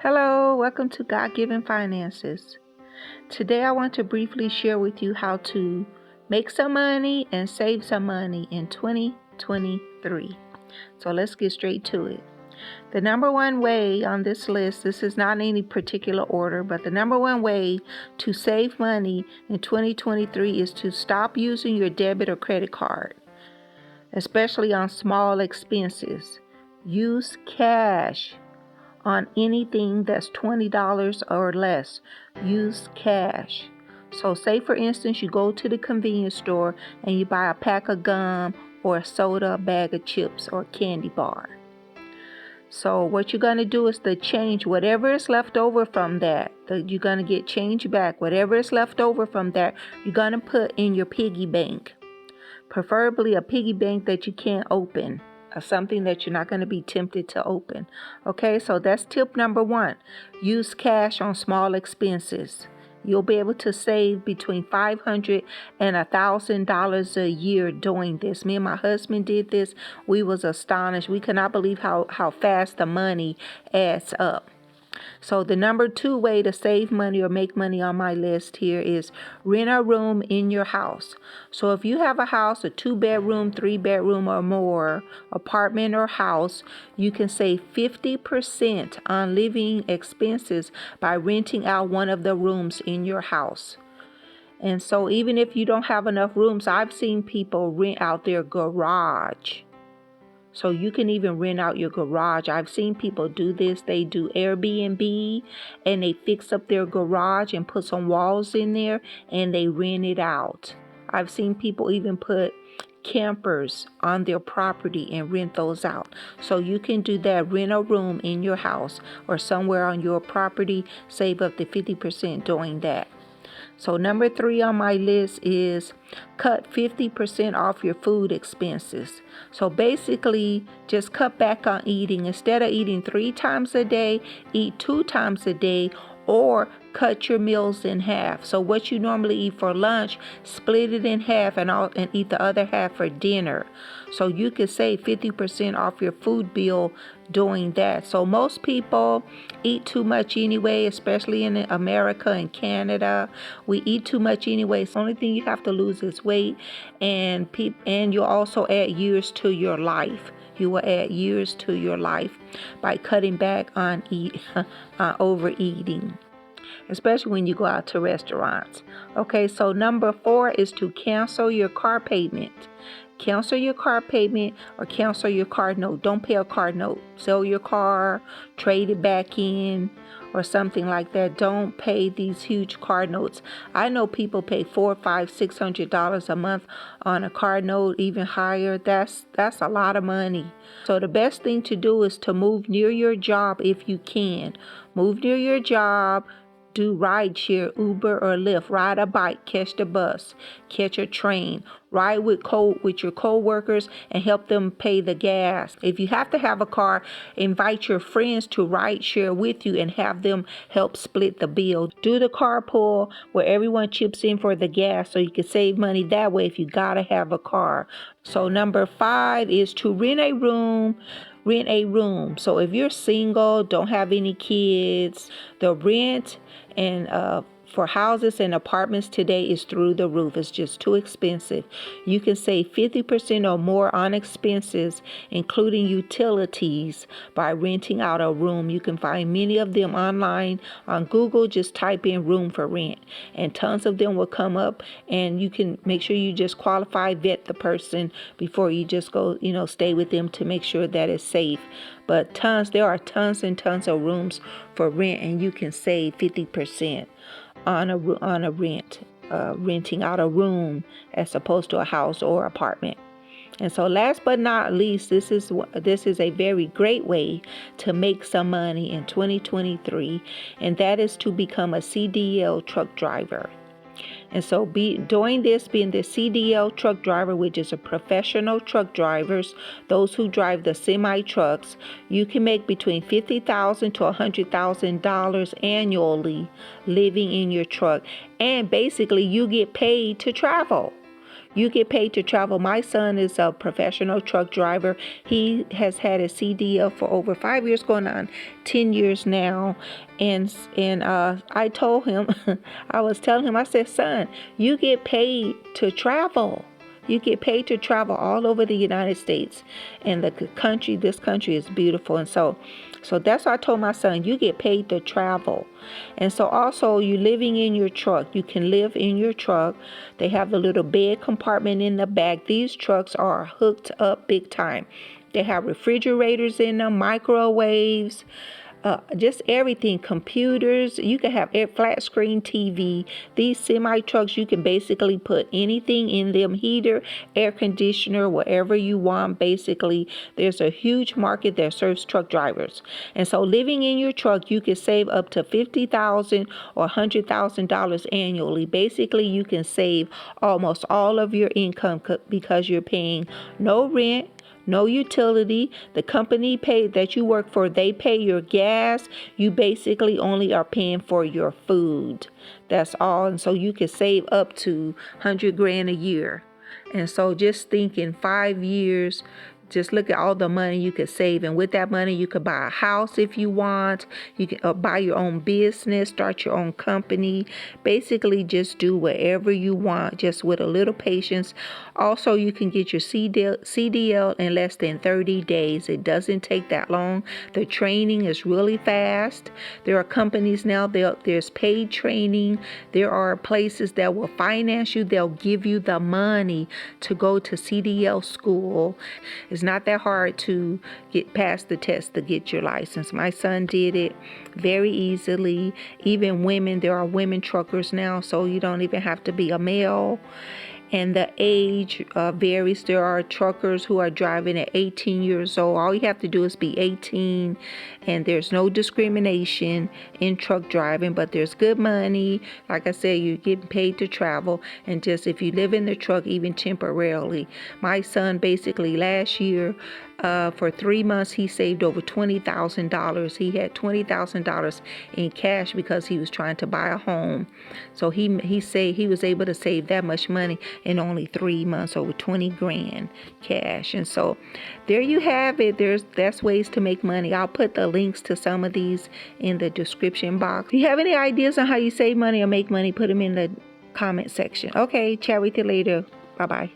Hello, welcome to God-Given Finances. Today I want to briefly share with you how to make some money and save some money in 2023. So let's get straight to it. The number one way on this list, this is not in any particular order, but the number one way to save money in 2023 is to stop using your debit or credit card, especially on small expenses. Use cash. On anything that's $20 or less, use cash. So say for instance you go to the convenience store and you buy a pack of gum or a soda, a bag of chips or a candy bar. So what you're going to do is to change whatever is left over from that. You're going to get change back. Whatever is left over from that, you're going to put in your piggy bank. Preferably a piggy bank that you can't open. Something that you're not going to be tempted to open. Okay, so that's tip number one. Use cash on small expenses. You'll be able to save between $500 and $1,000 a year doing this. Me and my husband did this. We was astonished. We could not believe how fast the money adds up. So the number two way to save money or make money on my list here is rent a room in your house. So if you have a house, a 2-bedroom, 3-bedroom or more, apartment or house, you can save 50% on living expenses by renting out one of the rooms in your house. And so even if you don't have enough rooms, I've seen people rent out their garage. So you can even rent out your garage. I've seen people do this. They do Airbnb and they fix up their garage and put some walls in there and they rent it out. I've seen people even put campers on their property and rent those out. So you can do that. Rent a room in your house or somewhere on your property. Save up to 50% doing that. So number 3 on my list is cut 50% off your food expenses. So basically just cut back on eating. Instead of eating 3 times a day, eat 2 times a day or cut your meals in half. So what you normally eat for lunch, split it in half and eat the other half for dinner. So you can save 50% off your food bill doing that. So most people eat too much anyway, especially in America and Canada. We eat too much anyway. So the only thing you have to lose is weight, and you'll also add years to your life. You will add years to your life by cutting back on overeating, especially when you go out to restaurants. Okay, so number 4 is to cancel your car payment. Cancel your car payment or cancel your car note. Don't pay a car note. Sell your car, trade it back in, or something like that. Don't pay these huge car notes. I know people pay $400, $500, $600 a month on a car note, even higher. That's a lot of money. So the best thing to do is to move near your job if you can. Move near your job. Do rideshare, Uber or Lyft. Ride a bike, catch the bus, catch a train. Ride with your co-workers and help them pay the gas. If you have to have a car, invite your friends to rideshare with you and have them help split the bill. Do the carpool where everyone chips in for the gas so you can save money that way if you gotta have a car. So number 5 is to rent a room. Rent a room. So if you're single, don't have any kids, the rent and for houses and apartments today is through the roof. It's just too expensive. You can save 50% or more on expenses, including utilities, by renting out a room. You can find many of them online on Google. Just type in room for rent and tons of them will come up, and you can make sure you just qualify, vet the person before you just go, stay with them to make sure that it's safe. But there are tons and tons of rooms for rent, and you can save 50% on a rent, renting out a room as opposed to a house or apartment. And so last but not least, this is a very great way to make some money in 2023, and that is to become a CDL truck driver. And so being the CDL truck driver, which is a professional truck drivers, those who drive the semi trucks, you can make between $50,000 to $100,000 annually living in your truck. And basically you get paid to travel. You get paid to travel. My son is a professional truck driver. He has had a CDL for over 5 years, going on 10 years now. And I told him, I was telling him, I said, son, you get paid to travel. You get paid to travel all over the United States, and this country is beautiful. And so that's why I told my son, you get paid to travel. And so also, you living in your truck. You can live in your truck. They have the little bed compartment in the back. These trucks are hooked up big time. They have refrigerators in them, microwaves, just everything, computers. You can have a flat screen TV. These semi trucks, you can basically put anything in them, heater, air conditioner, whatever you want. Basically, there's a huge market that serves truck drivers. And so living in your truck, you can save up to $50,000 or $100,000 annually. Basically, you can save almost all of your income because you're paying no rent, no utility. The company that you work for, they pay your gas. You basically only are paying for your food. That's all. And so you can save up to $100,000 a year. And so just think in 5 years, just look at all the money you could save. And with that money, you could buy a house if you want. You can buy your own business, start your own company. Basically, just do whatever you want, just with a little patience. Also, you can get your CDL in less than 30 days. It doesn't take that long. The training is really fast. There are companies now, there's paid training. There are places that will finance you. They'll give you the money to go to CDL school. It's not that hard to get past the test to get your license. My son did it very easily. Even women, there are women truckers now, so you don't even have to be a male. And the age varies. There are truckers who are driving at 18 years old. All you have to do is be 18, and there's no discrimination in truck driving, but there's good money. Like I said, you're getting paid to travel, and just if you live in the truck, even temporarily. My son basically last year, for 3 months, he saved over $20,000. He had $20,000 in cash because he was trying to buy a home. So he said he was able to save that much money in only 3 months, over $20,000 cash. And so there you have it. That's ways to make money. I'll put the links to some of these in the description box. If you have any ideas on how you save money or make money, put them in the comment section. Okay, chat with you later. Bye-bye.